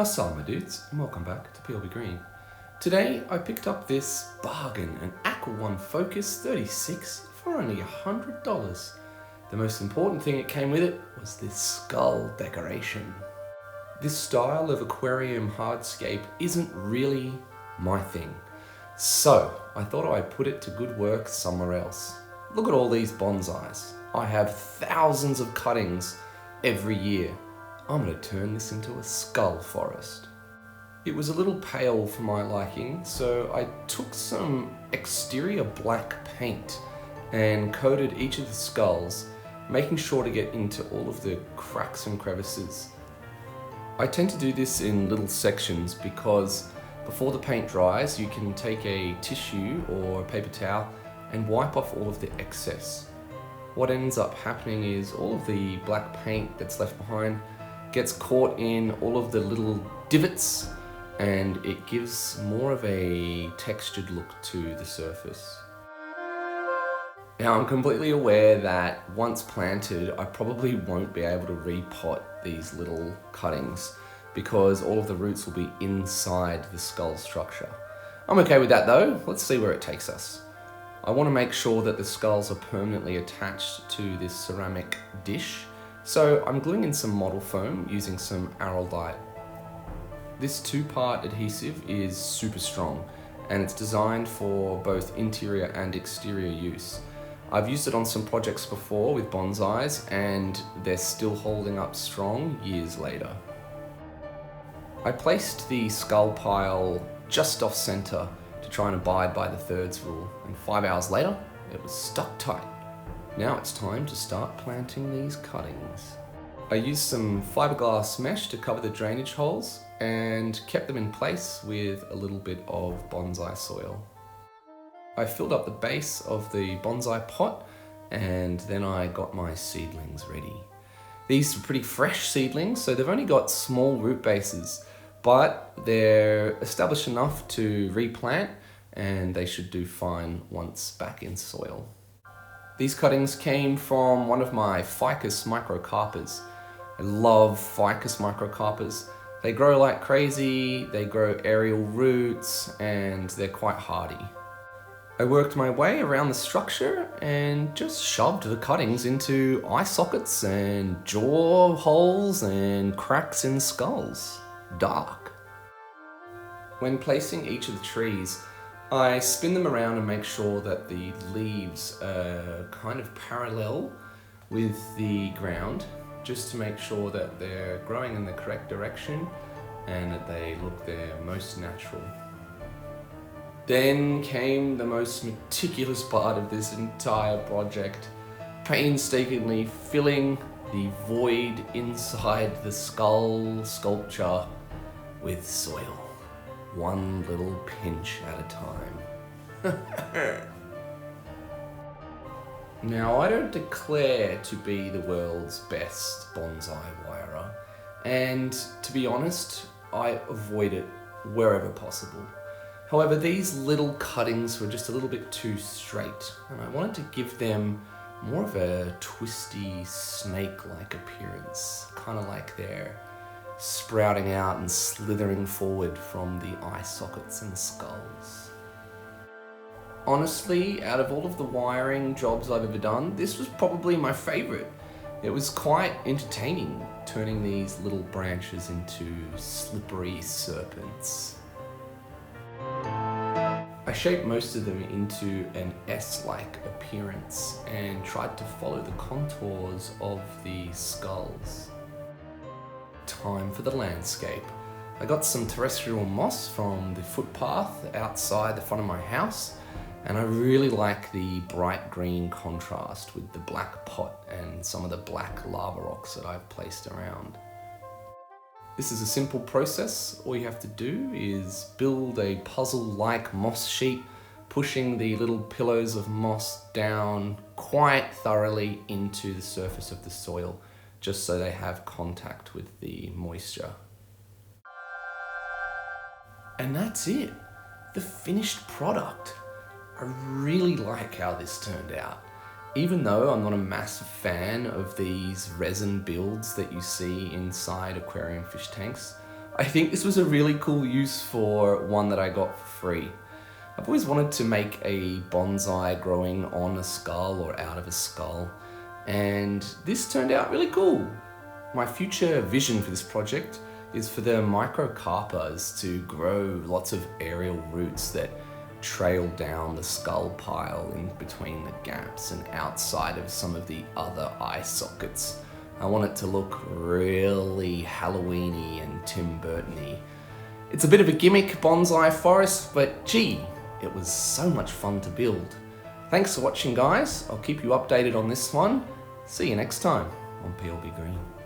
Assalamu my dudes, and welcome back to PLB Green. Today I picked up this bargain, an Aqua One Focus 36 for only $100. The most important thing that came with it was this skull decoration. This style of aquarium hardscape isn't really my thing, so I thought I'd put it to good work somewhere else. Look at all these bonsais. I have thousands of cuttings every year. I'm going to turn this into a skull forest. It was a little pale for my liking, so I took some exterior black paint and coated each of the skulls, making sure to get into all of the cracks and crevices. I tend to do this in little sections because before the paint dries, you can take a tissue or a paper towel and wipe off all of the excess. What ends up happening is all of the black paint that's left behind gets caught in all of the little divots, and it gives more of a textured look to the surface. Now I'm completely aware that once planted, I probably won't be able to repot these little cuttings because all of the roots will be inside the skull structure. I'm okay with that though. Let's see where it takes us. I want to make sure that the skulls are permanently attached to this ceramic dish, so I'm gluing in some model foam using some Araldite. This 2-part adhesive is super strong and it's designed for both interior and exterior use. I've used it on some projects before with bonsais and they're still holding up strong years later. I placed the skull pile just off center to try and abide by the thirds rule, and 5 hours later it was stuck tight. Now it's time to start planting these cuttings. I used some fiberglass mesh to cover the drainage holes and kept them in place with a little bit of bonsai soil. I filled up the base of the bonsai pot and then I got my seedlings ready. These are pretty fresh seedlings, so they've only got small root bases, but they're established enough to replant and they should do fine once back in soil. These cuttings came from one of my ficus microcarpas. I love ficus microcarpas. They grow like crazy, they grow aerial roots, and they're quite hardy. I worked my way around the structure and just shoved the cuttings into eye sockets and jaw holes and cracks in skulls. Dark. When placing each of the trees, I spin them around and make sure that the leaves are kind of parallel with the ground, just to make sure that they're growing in the correct direction and that they look their most natural. Then came the most meticulous part of this entire project, painstakingly filling the void inside the skull sculpture with soil. One little pinch at a time. Now, I don't declare to be the world's best bonsai wirer, and to be honest, I avoid it wherever possible. However, these little cuttings were just a little bit too straight, and I wanted to give them more of a twisty, snake-like appearance, kind of like they're sprouting out and slithering forward from the eye sockets and skulls. Honestly, out of all of the wiring jobs I've ever done, this was probably my favorite. It was quite entertaining, turning these little branches into slippery serpents. I shaped most of them into an S-like appearance and tried to follow the contours of the skulls. Time for the landscape. I got some terrestrial moss from the footpath outside the front of my house, and I really like the bright green contrast with the black pot and some of the black lava rocks that I've placed around. This is a simple process. All you have to do is build a puzzle-like moss sheet, pushing the little pillows of moss down quite thoroughly into the surface of the soil, just so they have contact with the moisture. And that's it, the finished product. I really like how this turned out. Even though I'm not a massive fan of these resin builds that you see inside aquarium fish tanks, I think this was a really cool use for one that I got for free. I've always wanted to make a bonsai growing on a skull or out of a skull, and this turned out really cool. My future vision for this project is for the microcarpas to grow lots of aerial roots that trail down the skull pile in between the gaps and outside of some of the other eye sockets. I want it to look really Halloween-y and Tim Burton-y. It's a bit of a gimmick bonsai forest, but gee, it was so much fun to build. Thanks for watching, guys. I'll keep you updated on this one. See you next time on PLB Green.